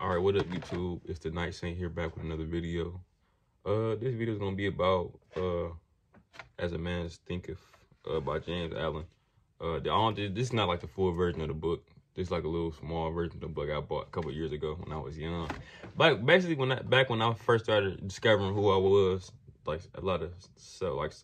All right, what up, YouTube? It's the Night Saint here, back with another video. This video is gonna be about As a Man Thinketh by James Allen. This is not like the full version of the book. This is like a little small version of the book I bought a couple years ago when I was young. But basically, when I first started discovering who I was, like a lot of I was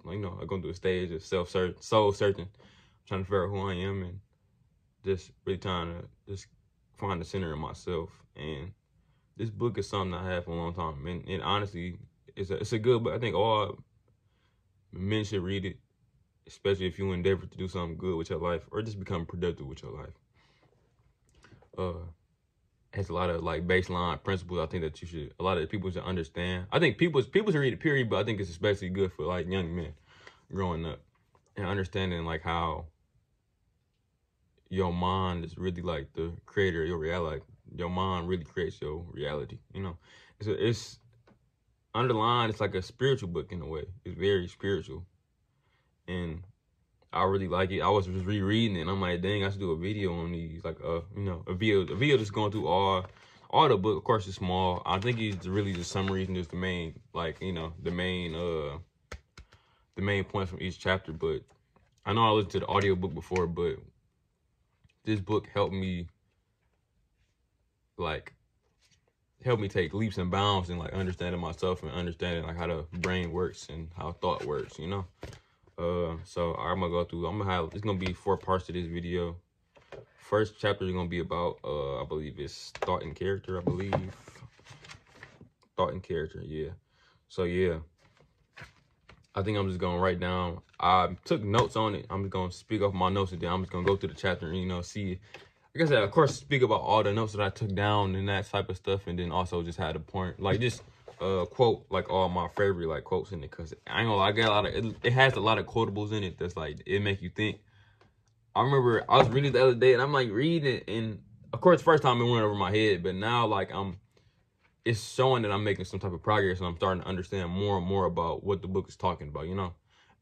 going, I go through a stage of soul searching, trying to figure out who I am, and just really trying to just find the center of myself. And this book is something I had for a long time, and honestly, it's a good book. I think all men should read it, especially if you endeavor to do something good with your life or just become productive with your life. It has a lot of like baseline principles I think that a lot of people should understand. I think people should read it, period, but I think it's especially good for like young men growing up and understanding like how your mind is really like the creator of your reality. Like, your mind really creates your reality, you know. It's underlined, it's like a spiritual book in a way. It's very spiritual. And I really like it. I was just rereading it and I'm like, dang, I should do a video on these. Like a video just going through all the book. Of course it's small. I think it's really just summaries and just the main, like, the main points from each chapter. But I know I listened to the audiobook before, but this book helped me take leaps and bounds and like understanding myself and understanding like how the brain works and how thought works, you know. So I'm gonna go through. It's gonna be 4 parts to this video. First chapter is gonna be about I believe it's thought and character. Thought and character, yeah. So yeah, I think I'm just gonna write down. I took notes on it. I'm just gonna speak off my notes and then I'm just gonna go through the chapter and see. Like I said, of course, speak about all the notes that I took down and that type of stuff, and then also just had a point, like just quote like all my favorite like quotes in it, because I ain't gonna lie, I got a lot of it has a lot of quotables in it that's like it make you think. I remember I was reading the other day and I'm like reading it, and of course first time it went over my head, but now like it's showing that I'm making some type of progress and I'm starting to understand more and more about what the book is talking about, you know.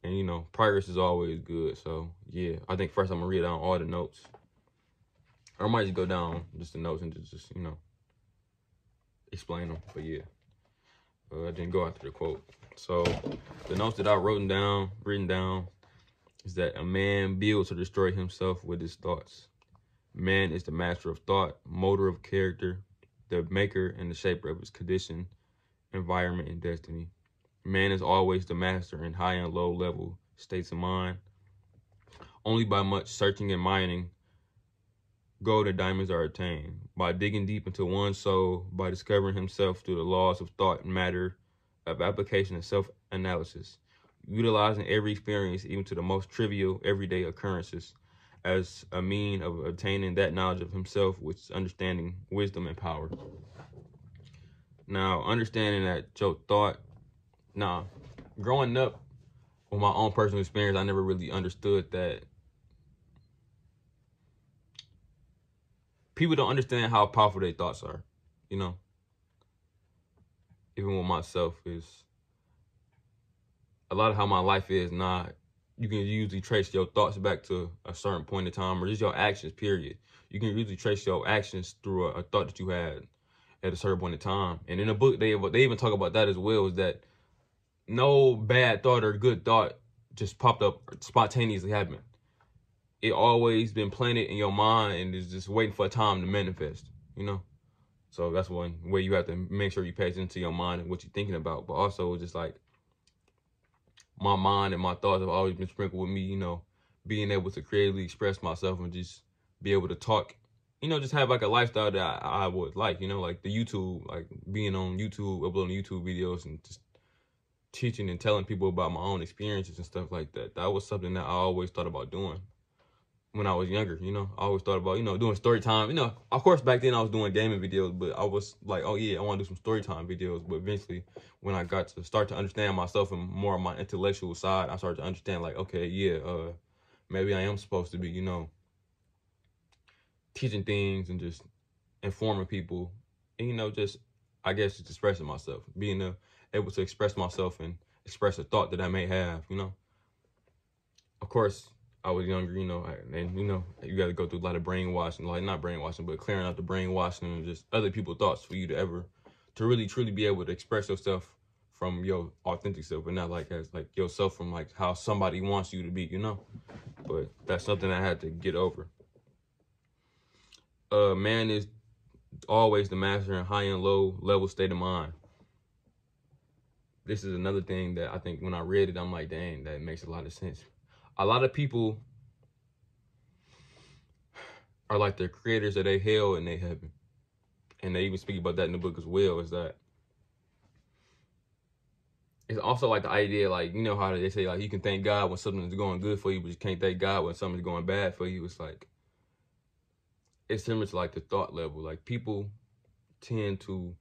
And progress is always good. So yeah, I think first I'm gonna read down all the notes. Or I might just go down just the notes and just explain them. But yeah, then go after the quote. So the notes that I've written down is that a man builds or destroys himself with his thoughts. Man is the master of thought, motor of character, the maker and the shaper of his condition, environment, and destiny. Man is always the master in high and low level states of mind. Only by much searching and mining, gold and diamonds are attained. By digging deep into one's soul, by discovering himself through the laws of thought and matter, of application and self-analysis, utilizing every experience, even to the most trivial everyday occurrences, as a mean of obtaining that knowledge of himself, which is understanding, wisdom, and power. Now, understanding that your thought, growing up with my own personal experience, I never really understood that people don't understand how powerful their thoughts are, you know. Even with myself, is a lot of how my life is not. You can usually trace your thoughts back to a certain point in time, or just your actions, period. You can usually trace your actions through a thought that you had at a certain point in time. And in the book, they even talk about that as well, is that no bad thought or good thought just popped up spontaneously happened. It always been planted in your mind and is just waiting for a time to manifest, you know? So that's one way you have to make sure you pay attention to your mind and what you're thinking about. But also just like my mind and my thoughts have always been sprinkled with me, being able to creatively express myself and just be able to talk, just have like a lifestyle that I would like, like the YouTube, like being on YouTube, uploading YouTube videos and just teaching and telling people about my own experiences and stuff like that. That was something that I always thought about doing when I was younger. I always thought about, doing story time. Of course, back then I was doing gaming videos, but I was like, oh yeah, I want to do some story time videos. But eventually, when I got to start to understand myself and more of my intellectual side, I started to understand like, okay, yeah, maybe I am supposed to be, teaching things and just informing people, and, just, I guess, just expressing myself, being able to express myself and express a thought that I may have, Of course, I was younger, you know, and you know, you got to go through a lot of brainwashing, like not brainwashing, but clearing out the brainwashing and just other people's thoughts for you to really truly be able to express yourself from your authentic self, and not like as like yourself from like how somebody wants you to be, you know. But that's something I had to get over. Man is always the master in high and low level state of mind. This is another thing that I think when I read it, I'm like, dang, that makes a lot of sense. A lot of people are like the creators of their hell and their heaven. And they even speak about that in the book as well, is that it's also like the idea, like, you know how they say, like, you can thank God when something's going good for you, but you can't thank God when something's going bad for you. It's like, it's similar to like the thought level. Like, people tend to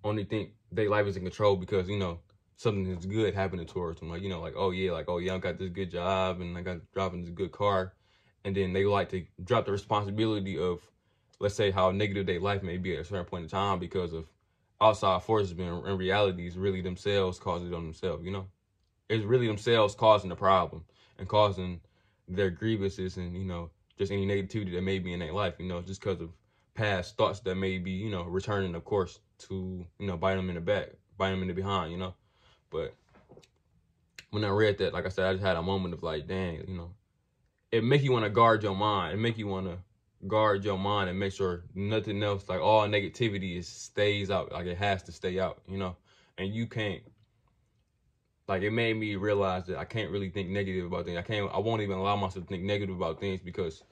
only think their life is in control because, you know, something is good happening towards them. Like, you know, like, oh yeah, I got this good job and I got driving this good car. And then they like to drop the responsibility of, let's say, how negative their life may be at a certain point in time because of outside forces, but in reality, it's really themselves causing it on themselves, you know? It's really themselves causing the problem and causing their grievances and, you know, just any negativity that may be in their life, you know, just because of past thoughts that may be, you know, returning, of course, to, you know, bite them in the back, bite them in the behind, you know? But when I read that, like I said, I just had a moment of like, dang, you know, it make you want to guard your mind. It make you want to guard your mind and make sure nothing else, like all negativity stays out. Like it has to stay out, you know? And you can't, like it made me realize that I can't really think negative about things. I won't even allow myself to think negative about things because,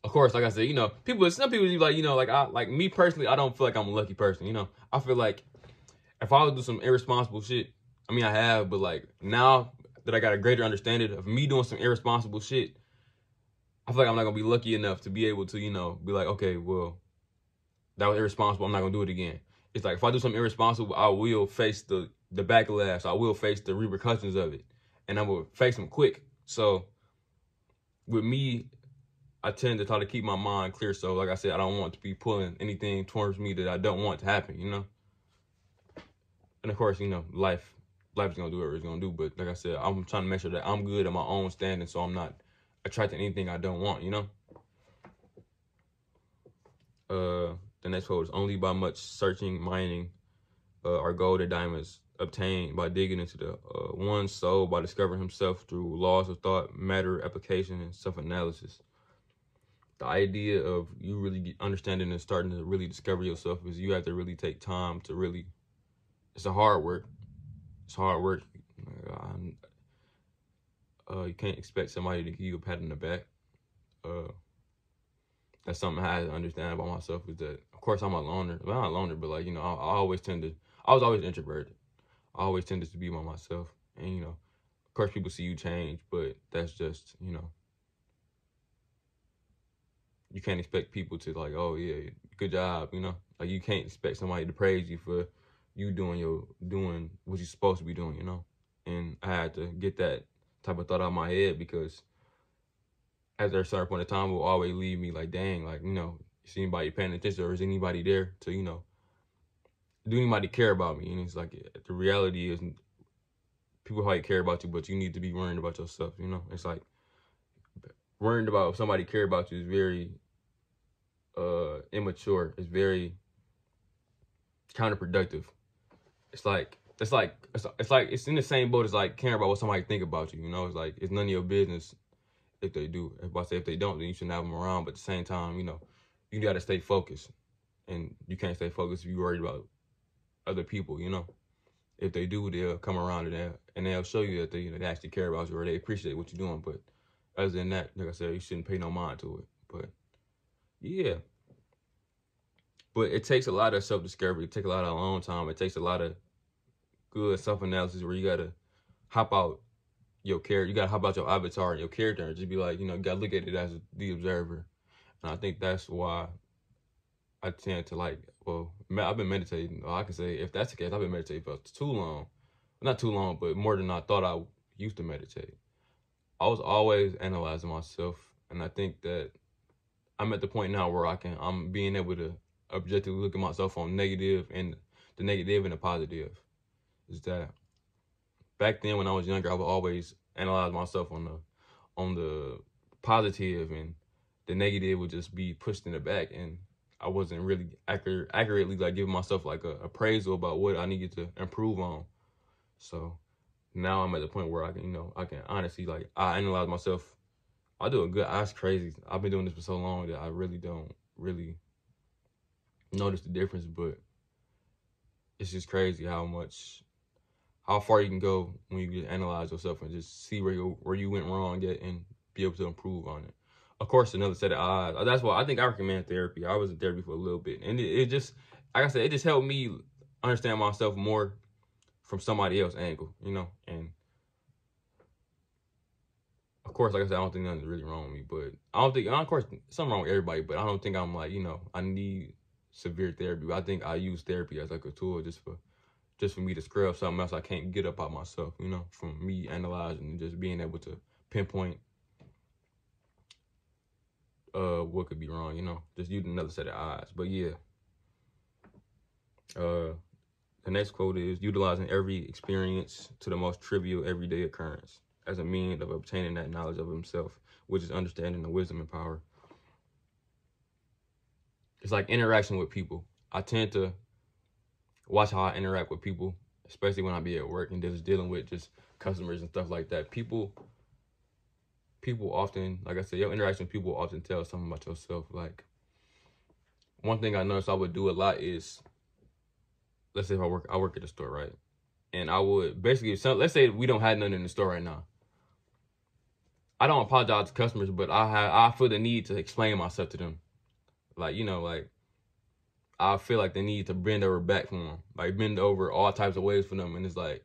of course, like I said, you know, some people like, you know, like me personally, I don't feel like I'm a lucky person, you know? I feel like if I would do some irresponsible shit, I mean, I have, but like now that I got a greater understanding of me doing some irresponsible shit, I feel like I'm not gonna be lucky enough to be able to, you know, be like, okay, well, that was irresponsible. I'm not gonna do it again. It's like if I do something irresponsible, I will face the backlash. I will face the repercussions of it, and I will face them quick. So with me, I tend to try to keep my mind clear. So like I said, I don't want to be pulling anything towards me that I don't want to happen, you know. And of course, you know, life is gonna do whatever it's gonna do. But like I said, I'm trying to make sure that I'm good at my own standing, so I'm not attracting anything I don't want, you know. The next quote is, only by much searching, mining, are gold or diamonds obtained by digging into the one's soul, by discovering himself through laws of thought, matter application, and self-analysis. The idea of you really understanding and starting to really discover yourself is you have to really take time to really, it's a hard work. It's hard work. You can't expect somebody to give you a pat on the back. That's something I had to understand about myself, is that, of course, I'm a loner. Well, not a loner, but like, you know, I was always introverted. I always tended to be by myself. And, you know, of course, people see you change, but that's just, you know, you can't expect people to like, oh yeah, good job, you know? Like you can't expect somebody to praise you for you doing what you're supposed to be doing, you know? And I had to get that type of thought out of my head, because at a certain point in time, it will always leave me like, dang, like, you know, is anybody paying attention, or is anybody there to, you know, do anybody care about me? And it's like, the reality is people probably care about you, but you need to be worrying about yourself, you know? It's like, worrying about if somebody care about you is very immature. It's very counterproductive. It's in the same boat as like caring about what somebody think about you, you know? It's like, it's none of your business if they do. If they don't, then you shouldn't have them around. But at the same time, you know, you got to stay focused. And you can't stay focused if you're worried about other people, you know? If they do, they'll come around and they'll show you that they actually care about you, or they appreciate what you're doing. But other than that, like I said, you shouldn't pay no mind to it. But yeah. But it takes a lot of self-discovery. It takes a lot of alone time. It takes a lot of good self-analysis where you got to hop out your character. You got to hop out your avatar and your character and just be like, you know, you got to look at it as the observer. And I think that's why I tend to like, well, I've been meditating. Well, I can say, if that's the case, I've been meditating for too long. Not too long, but more than I thought I used to meditate. I was always analyzing myself. And I think that I'm at the point now where I'm being able to objectively look at myself on negative and the negative and the positive. Is that back then when I was younger, I would always analyze myself on on the positive, and the negative would just be pushed in the back, and I wasn't really accurately like giving myself like a appraisal about what I needed to improve on. So now I'm at the point where I can, I can honestly, like, I analyze myself. I do a good, that's crazy. I've been doing this for so long that I really don't really notice the difference, but it's just crazy how far you can go when you just analyze yourself and just see where you went wrong at and be able to improve on it. Of course, another set of eyes. That's why I think I recommend therapy. I was in therapy for a little bit, and it just, like I said, it just helped me understand myself more from somebody else's angle, and of course, like I said, I don't think nothing's really wrong with me, but I don't think, of course, something wrong with everybody, but I don't think I'm like, I need severe therapy. I think I use therapy as like a tool just for me to scrub something else I can't get up out myself, from me analyzing and just being able to pinpoint what could be wrong, just using another set of eyes. But yeah, the next quote is, utilizing every experience to the most trivial everyday occurrence as a means of obtaining that knowledge of himself, which is understanding the wisdom and power. It's like interaction with people. I tend to watch how I interact with people, especially when I be at work and just dealing with just customers and stuff like that. People often, like I said, your interaction with people often tell something about yourself. Like, one thing I noticed I would do a lot is, let's say if I work at a store, right? And I would basically, let's say we don't have nothing in the store right now. I don't apologize to customers, but I feel the need to explain myself to them. Like, like, I feel like they need to bend over back for them, like bend over all types of ways for them. And it's like,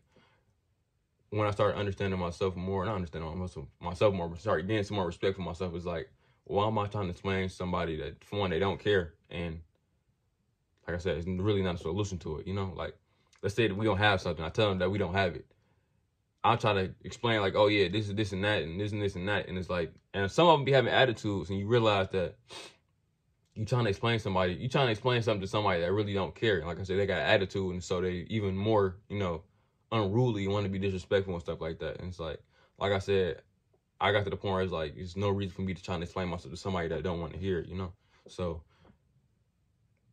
when I start understanding myself more, and I understand myself more, but start getting some more respect for myself, it's like, why am I trying to explain to somebody that, for one, they don't care? And like I said, it's really not a solution to it, Like, let's say that we don't have something. I tell them that we don't have it. I'll try to explain, like, oh yeah, this is this and that, and this and this and that. And it's like, and some of them be having attitudes, and you realize that you're trying to explain something to somebody that really don't care. And like I said, they got attitude, and so they even more, unruly, want to be disrespectful and stuff like that. And it's like I said, I got to the point where it's like, there's no reason for me to try to explain myself to somebody that don't want to hear it, So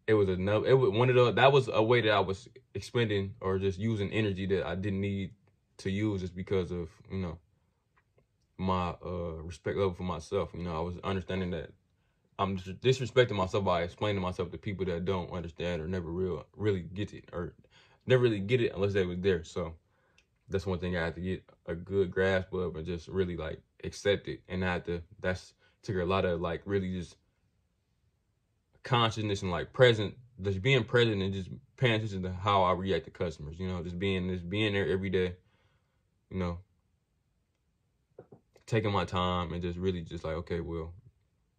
that was a way that I was expending or just using energy that I didn't need to use, just because of, my respect level for myself. I was understanding that I'm disrespecting myself by explaining myself to people that don't understand or never really get it, or never really get it unless they was there. So that's one thing I had to get a good grasp of, and just really like accept it. And that's took a lot of like really just consciousness and like just being present and just paying attention to how I react to customers, just being there every day, taking my time and just really just like, okay, well,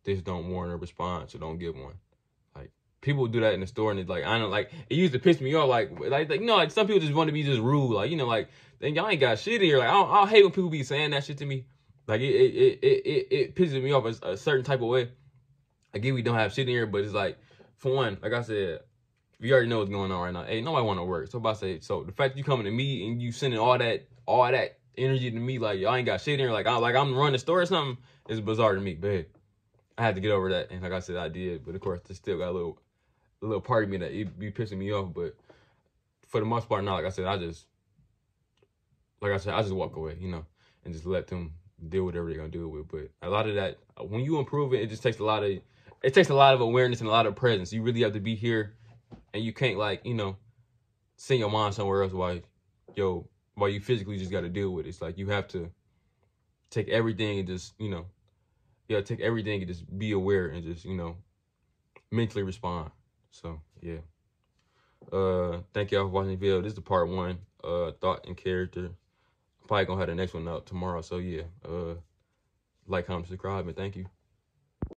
this don't warrant a response, so don't give one. Like, people do that in the store, and it's like, I don't like, it used to piss me off, like some people just want to be just rude, like, like, then y'all ain't got shit here. Like, I hate when people be saying that shit to me. Like, it pisses me off a certain type of way. Again, we don't have shit in here, but it's like, for one, like I said, you already know what's going on right now. Hey, nobody want to work. So the fact that you coming to me and you sending all that energy to me, like, y'all ain't got shit in here, like I'm running the store or something, is bizarre to me. But hey, I had to get over that, and like I said, I did. But of course, there's still got a little part of me that it be pissing me off. But for the most part, now, like I said, I just walk away, and just let them deal with whatever they're gonna deal with. But a lot of that, when you improve it, it just takes a lot of awareness and a lot of presence. You really have to be here, and you can't, like, send your mind somewhere else while you physically just got to deal with it. It's like you have to take everything and just, take everything and just be aware and just, mentally respond. So yeah. Thank y'all for watching the video. This is the part 1, thought and character. Probably gonna have the next one out tomorrow. So yeah, like, comment, subscribe, and thank you.